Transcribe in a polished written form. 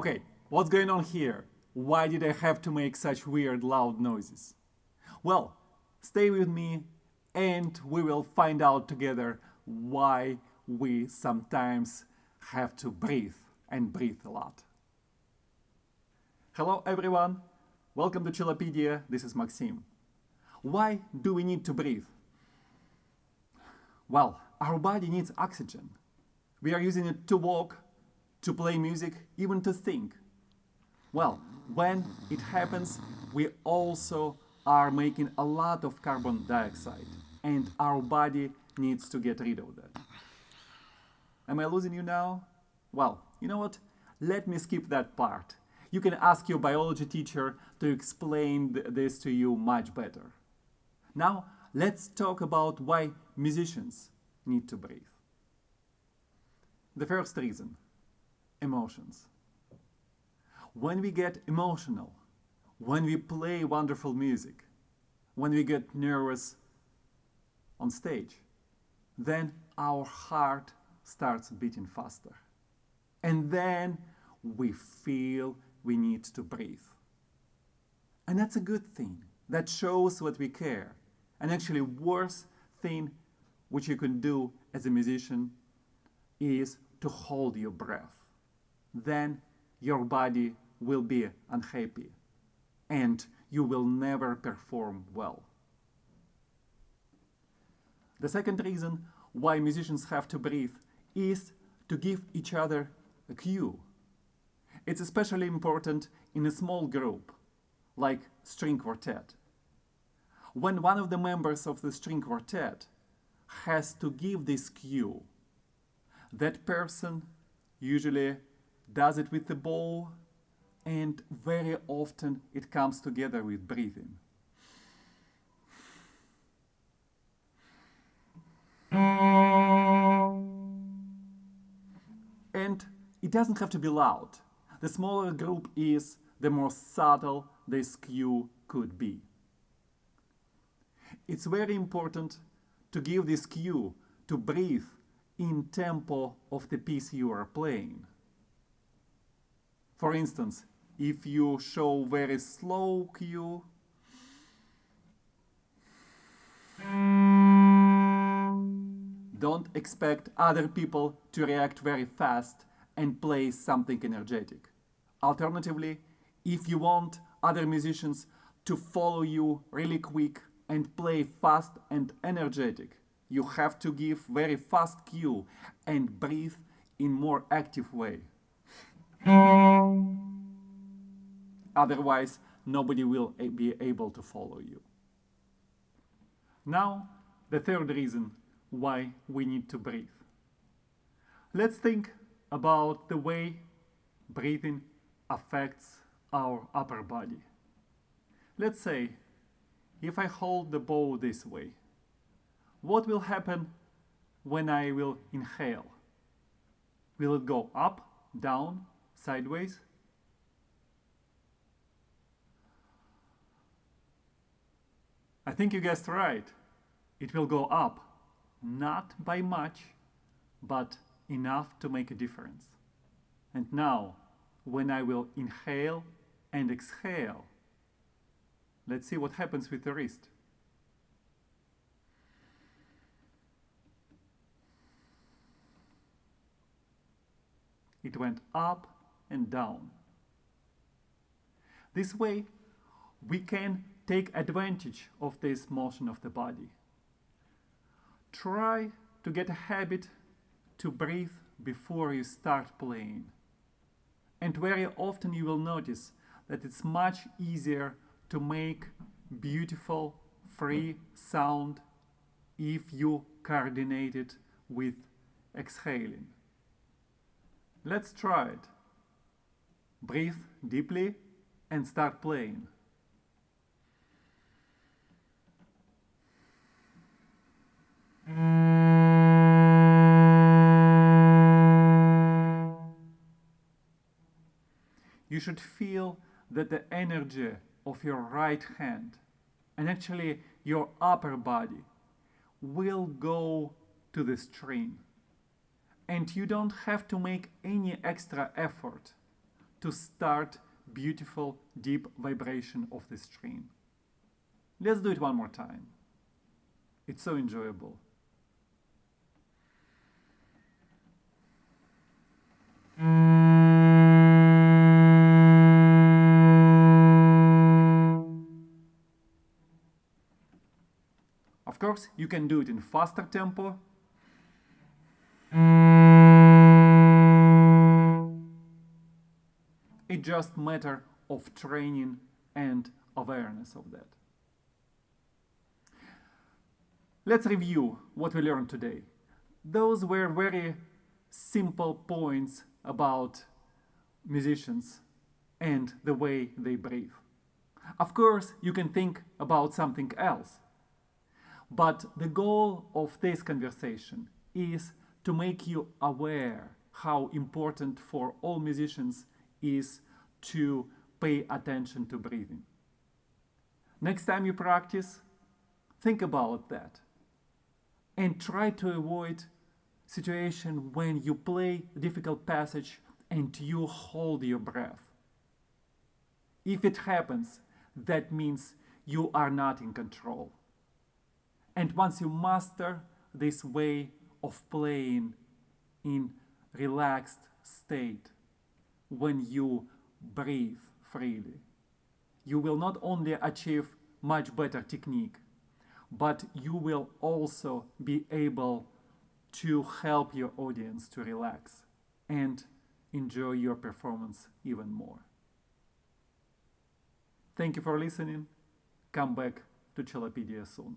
Okay, what's going on here? Why did I have to make such weird loud noises? Well, stay with me and we will find out together why we sometimes have to breathe and breathe a lot. Hello everyone, welcome to Cellopedia, this is Maxim. Why do we need to breathe? Well, our body needs oxygen. We are using it to walk, to play music, even to think. Well, when it happens, we also are making a lot of carbon dioxide, and our body needs to get rid of that. Am I losing you now? Well, you know what? Let me skip that part. You can ask your biology teacher to explain this to you much better. Now, let's talk about why musicians need to breathe. The first reason, emotions. When we get emotional, when we play wonderful music, when we get nervous on stage, then our heart starts beating faster. And then we feel we need to breathe. And that's a good thing. That shows that we care. And actually, worst thing which you can do as a musician is to hold your breath. Then your body will be unhappy and you will never perform well. The second reason why musicians have to breathe is to give each other a cue. It's especially important in a small group, like string quartet. When one of the members of the string quartet has to give this cue, that person usually does it with the bow, and very often it comes together with breathing. And it doesn't have to be loud. The smaller group is, the more subtle this cue could be. It's very important to give this cue to breathe in tempo of the piece you are playing. For instance, if you show very slow cue, don't expect other people to react very fast and play something energetic. Alternatively, if you want other musicians to follow you really quick and play fast and energetic, you have to give very fast cue and breathe in more active way. Otherwise, nobody will be able to follow you. Now, the third reason why we need to breathe. Let's think about the way breathing affects our upper body. Let's say, if I hold the bow this way, what will happen when I will inhale? Will it go up, down, sideways? I think you guessed right. It will go up, not by much, but enough to make a difference. And now, when I will inhale and exhale, let's see what happens with the wrist. It went up and down. This way, we can take advantage of this motion of the body. Try to get a habit to breathe before you start playing. And very often you will notice that it's much easier to make beautiful, free sound if you coordinate it with exhaling. Let's try it. Breathe deeply and start playing. You should feel that the energy of your right hand and actually your upper body will go to the string. And you don't have to make any extra effort to start beautiful deep vibration of the string. Let's do it one more time. It's so enjoyable. Of course, you can do it in faster tempo. It's just a matter of training and awareness of that. Let's review what we learned today. Those were very simple points about musicians and the way they breathe. Of course, you can think about something else. But the goal of this conversation is to make you aware how important for all musicians is to pay attention to breathing. Next time you practice, think about that and try to avoid situation when you play a difficult passage and you hold your breath. If it happens, that means you are not in control. And once you master this way of playing in relaxed state, when you breathe freely, you will not only achieve much better technique, but you will also be able to help your audience to relax and enjoy your performance even more. Thank you for listening. Come back to Cellopedia soon.